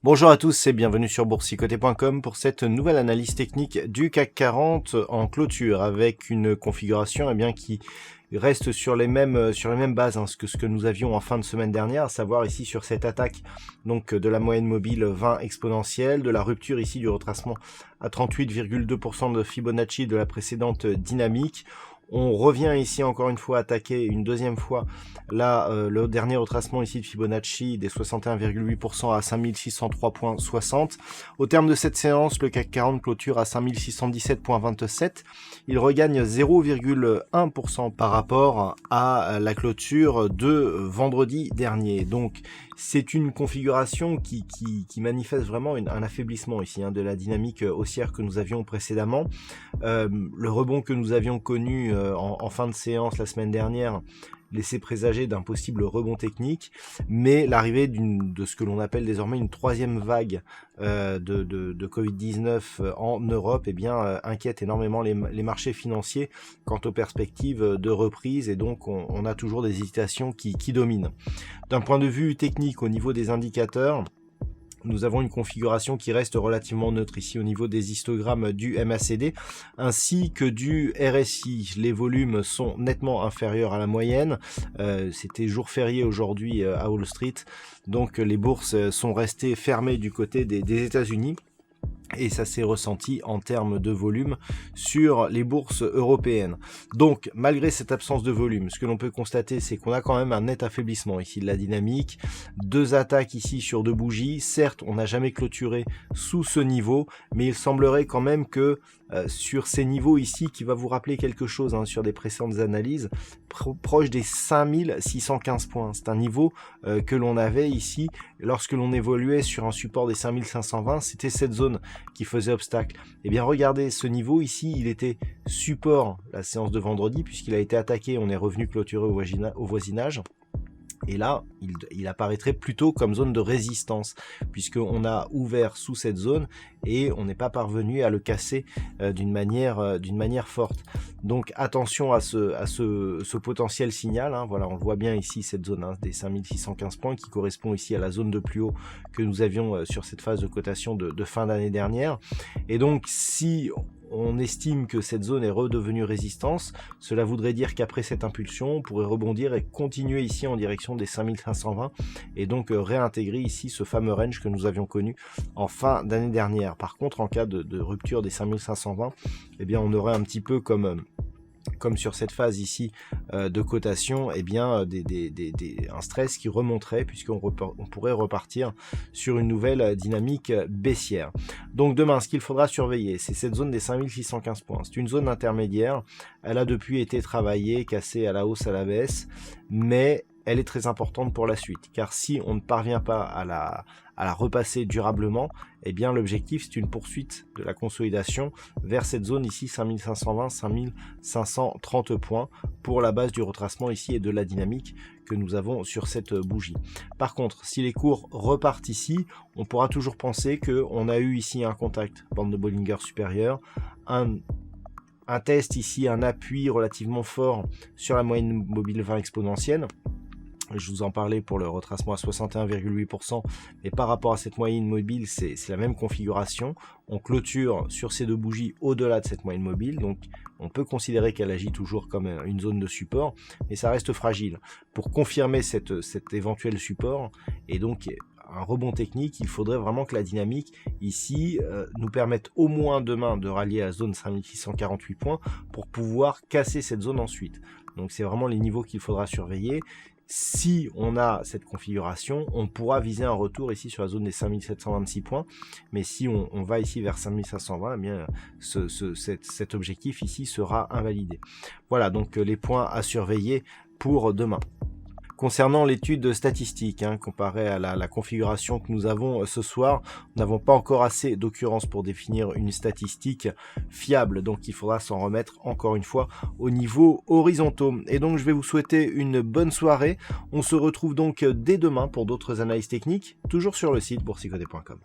Bonjour à tous et bienvenue sur boursicoté.com pour cette nouvelle analyse technique du CAC 40 en clôture avec une configuration qui reste sur les mêmes bases que ce que nous avions en fin de semaine dernière, à savoir ici sur cette attaque donc de la moyenne mobile 20 exponentielle, de la rupture ici du retracement à 38,2% de Fibonacci de la précédente dynamique. On revient ici encore une fois attaquer une deuxième fois là le dernier retracement ici de Fibonacci des 61,8% à 5603,60. Au terme de cette séance, le CAC 40 clôture à 5617,27. Il regagne 0,1% par rapport à la clôture de vendredi dernier. Donc c'est une configuration qui manifeste vraiment un affaiblissement ici de la dynamique haussière que nous avions précédemment. Le rebond que nous avions connu en fin de séance la semaine dernière laissait présager d'un possible rebond technique, mais l'arrivée de ce que l'on appelle désormais une troisième vague de Covid-19 en Europe inquiète énormément les marchés financiers quant aux perspectives de reprise, et donc on a toujours des hésitations qui dominent. D'un point de vue technique, au niveau des indicateurs, nous avons une configuration qui reste relativement neutre ici au niveau des histogrammes du MACD ainsi que du RSI. Les volumes sont nettement inférieurs à la moyenne. C'était jour férié aujourd'hui à Wall Street, donc les bourses sont restées fermées du côté des États-Unis. Et ça s'est ressenti en termes de volume sur les bourses européennes. Donc, malgré cette absence de volume, ce que l'on peut constater, c'est qu'on a quand même un net affaiblissement ici de la dynamique. Deux attaques ici sur deux bougies. Certes, on n'a jamais clôturé sous ce niveau, mais il semblerait quand même que sur ces niveaux ici, qui va vous rappeler quelque chose sur des précédentes analyses, proche des 5615 points. C'est un niveau que l'on avait ici lorsque l'on évoluait sur un support des 5520. C'était cette zone qui faisait obstacle. Et bien regardez, ce niveau ici, il était support la séance de vendredi puisqu'il a été attaqué, on est revenu clôturer au voisinage. Et là, il apparaîtrait plutôt comme zone de résistance, puisqu'on a ouvert sous cette zone et on n'est pas parvenu à le casser d'une manière forte. Donc attention à ce potentiel signal. Voilà, on le voit bien ici, cette zone des 5615 points qui correspond ici à la zone de plus haut que nous avions sur cette phase de cotation de fin d'année dernière. Et donc si on estime que cette zone est redevenue résistance, cela voudrait dire qu'après cette impulsion, on pourrait rebondir et continuer ici en direction des 5520 et donc réintégrer ici ce fameux range que nous avions connu en fin d'année dernière. Par contre, en cas de rupture des 5520, on aurait un petit peu comme sur cette phase ici de cotation, un stress qui remonterait puisqu'on pourrait repartir sur une nouvelle dynamique baissière. Donc demain, ce qu'il faudra surveiller, c'est cette zone des 5615 points. C'est une zone intermédiaire, elle a depuis été travaillée, cassée à la hausse, à la baisse, mais elle est très importante pour la suite, car si on ne parvient pas à la repasser durablement, l'objectif c'est une poursuite de la consolidation vers cette zone ici 5520-5530 points pour la base du retracement ici et de la dynamique que nous avons sur cette bougie. Par contre, si les cours repartent ici, on pourra toujours penser qu'on a eu ici un contact, bande de Bollinger supérieure, un test ici, un appui relativement fort sur la moyenne mobile 20 exponentielle. Je vous en parlais pour le retracement à 61,8%, mais par rapport à cette moyenne mobile, c'est la même configuration. On clôture sur ces deux bougies au-delà de cette moyenne mobile, donc on peut considérer qu'elle agit toujours comme une zone de support, mais ça reste fragile. Pour confirmer cet éventuel support, et donc un rebond technique, il faudrait vraiment que la dynamique ici nous permette au moins demain de rallier à la zone 5648 points pour pouvoir casser cette zone ensuite. Donc c'est vraiment les niveaux qu'il faudra surveiller. Si on a cette configuration, on pourra viser un retour ici sur la zone des 5726 points, mais si on va ici vers 5520, cet objectif ici sera invalidé. Voilà donc les points à surveiller pour demain. concernant l'étude statistique, comparé à la configuration que nous avons ce soir, nous n'avons pas encore assez d'occurrences pour définir une statistique fiable, donc il faudra s'en remettre encore une fois au niveau horizontaux. Et donc je vais vous souhaiter une bonne soirée. On se retrouve donc dès demain pour d'autres analyses techniques, toujours sur le site boursicoté.com.